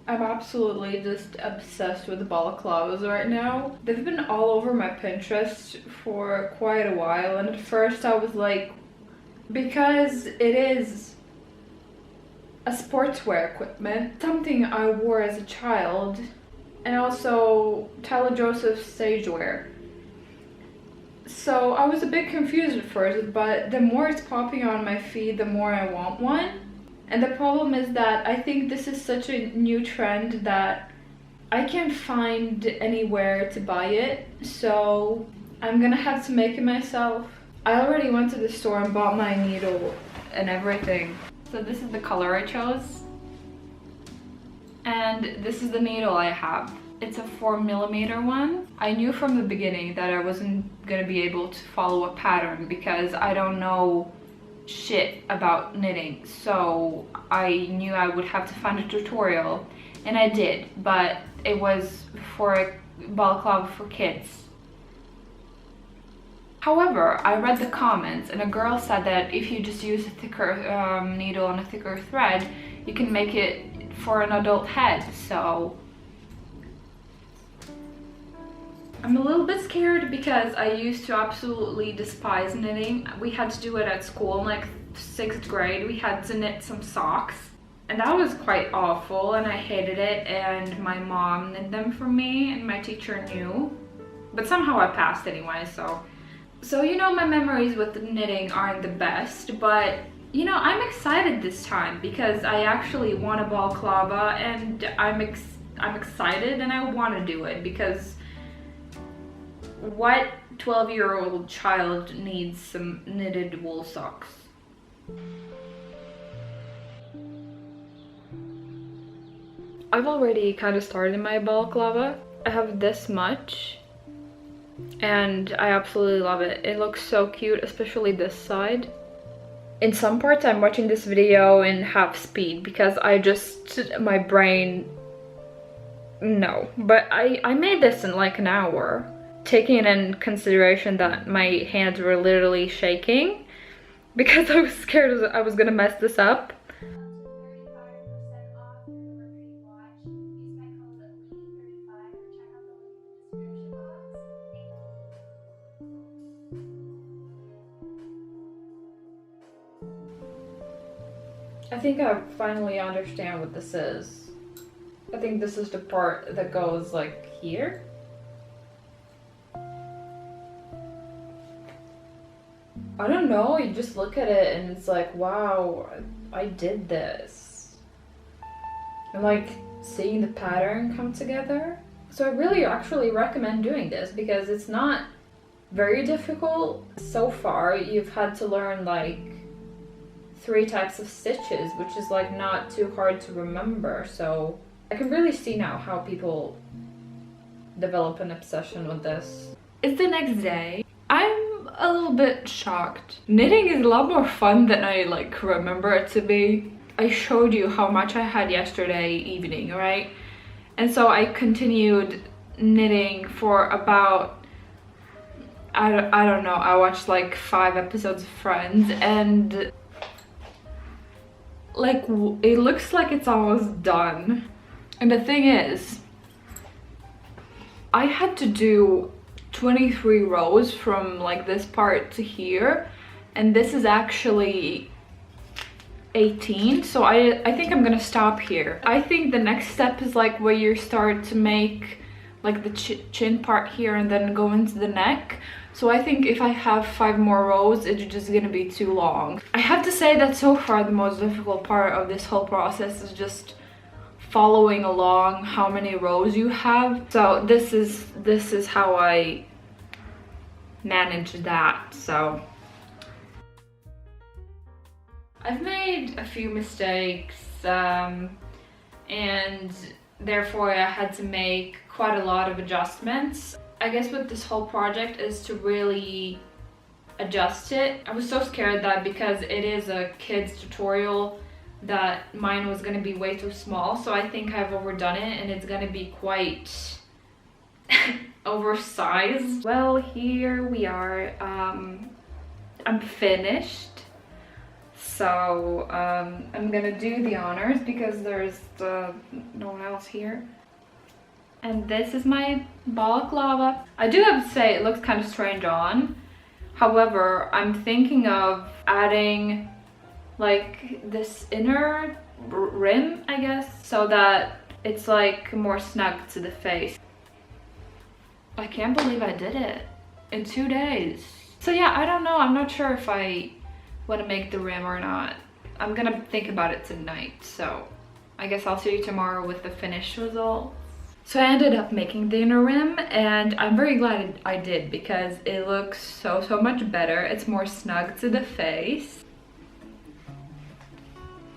I'm absolutely just obsessed with the balaclavas right now. They've been all over my Pinterest for quite a while, and at first I was like, because it is a sportswear equipment, something I wore as a child, and also Tyler Joseph's stage wear. So I was a bit confused at first, but the more it's popping on my feed, the more I want one. And the problem is that I think this is such a new trend that I can't find anywhere to buy it, so I'm gonna have to make it myself. I already went to the store and bought my needle and everything. So this is the color I chose. And this is the needle I have. It's a 4mm one. I knew from the beginning that I wasn't gonna be able to follow a pattern because I don't know shit about knitting. So I knew I would have to find a tutorial, and I did, but it was for a balaclava for kids. However, I read the comments and a girl said that if you just use a thicker needle and a thicker thread, you can make it for an adult head. So I'm a little bit scared because I used to absolutely despise knitting. We had to do it at school in like 6th grade. We had to knit some socks, and that was quite awful, and I hated it, and my mom knit them for me and my teacher knew, but somehow I passed anyway. So you know, my memories with knitting aren't the best, but you know, I'm excited this time because I actually want a balaclava, and I'm excited and I want to do it because what 12-year-old child needs some knitted wool socks? I've already kind of started my balaclava. I have this much and I absolutely love it. It looks so cute, especially this side. In some parts I'm watching this video in half speed because my brain, no. But I made this in like an hour, taking in consideration that my hands were literally shaking because I was scared I was gonna mess this up. I think I finally understand what this is. I think this is the part that goes like here. I don't know, you just look at it and it's like, wow, I did this. And like seeing the pattern come together. So I really actually recommend doing this because it's not very difficult. So far you've had to learn like 3 types of stitches, which is like not too hard to remember. So I can really see now how people develop an obsession with this. It's the next day. I'm a little bit shocked. Knitting is a lot more fun than I like remember it to be. I showed you how much I had yesterday evening, right? And so I continued knitting for about, I don't know, I watched like 5 episodes of Friends, and like it looks like it's almost done. And the thing is, I had to do 23 rows from like this part to here, and this is actually 18, so I think I'm gonna stop here. I think the next step is like where you start to make like the chin part here and then go into the neck. So I think if I have 5 more rows, it's just gonna be too long. I have to say that so far the most difficult part of this whole process is just following along how many rows you have. So this is how I manage that. So I've made a few mistakes, and therefore I had to make quite a lot of adjustments. I guess with this whole project is to really adjust it. I was so scared that because it is a kids tutorial that mine was going to be way too small, so I think I've overdone it and it's going to be quite oversized. Well, here we are. I'm finished. So I'm gonna do the honors because there's no one else here. And this is my balaclava. I do have to say it looks kind of strange on. However, I'm thinking of adding like this inner rim, I guess, so that it's like more snug to the face. I can't believe I did it in 2 days. So yeah, I don't know. I'm not sure if I want to make the rim or not. I'm gonna think about it tonight. So I guess I'll see you tomorrow with the finished result. So I ended up making the inner rim, and I'm very glad I did because it looks so much better. It's more snug to the face.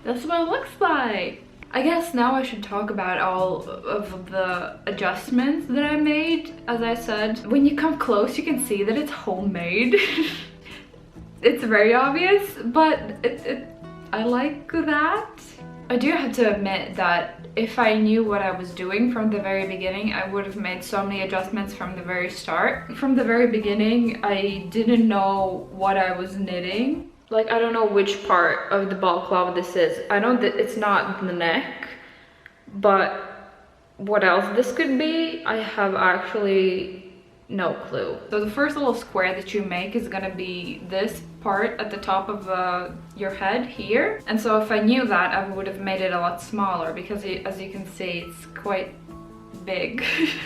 That's what it looks like. I guess now I should talk about all of the adjustments that I made. As I said, when you come close, you can see that it's homemade. It's very obvious, but I like that. I do have to admit that if I knew what I was doing from the very beginning, I would have made so many adjustments from the very start. From the very beginning, I didn't know what I was knitting. Like, I don't know which part of the balaclava this is. I know that it's not the neck, but what else this could be, I have actually no clue. So the first little square that you make is gonna be this part at the top of your head here. And so if I knew that, I would have made it a lot smaller because as you can see, it's quite big.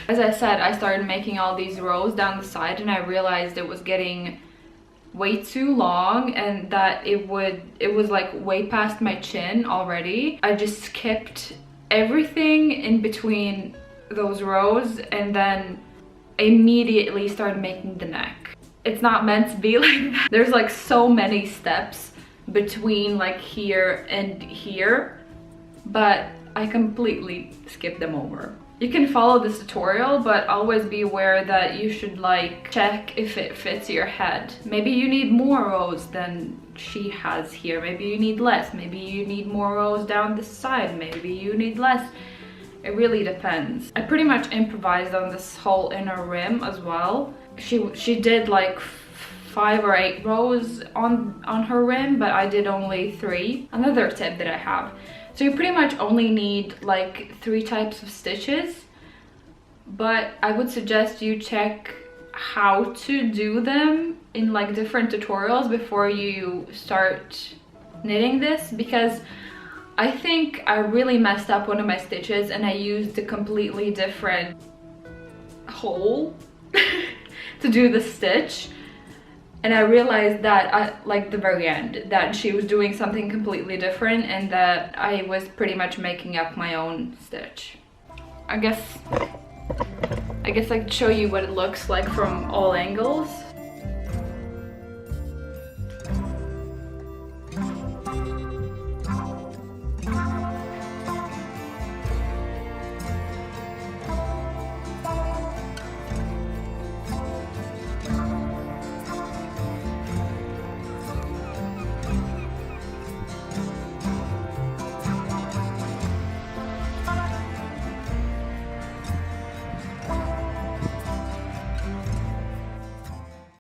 As I said, I started making all these rows down the side and I realized it was getting way too long and that it was like way past my chin already. I just skipped everything in between those rows and then immediately started making the neck. It's not meant to be like that. There's like so many steps between like here and here, but I completely skipped them over. You can follow this tutorial, but always be aware that you should like check if it fits your head. Maybe you need more rows than she has here. Maybe you need less. Maybe you need more rows down the side. Maybe you need less. It really depends. I pretty much improvised on this whole inner rim as well. She did like 5 or 8 rows on her rim, but I did only 3. Another tip that I have. So you pretty much only need like 3 types of stitches, but I would suggest you check how to do them in like different tutorials before you start knitting this, because I think I really messed up one of my stitches and I used a completely different hole to do the stitch. And I realized that at like the very end that she was doing something completely different and that I was pretty much making up my own stitch. I guess I could show you what it looks like from all angles.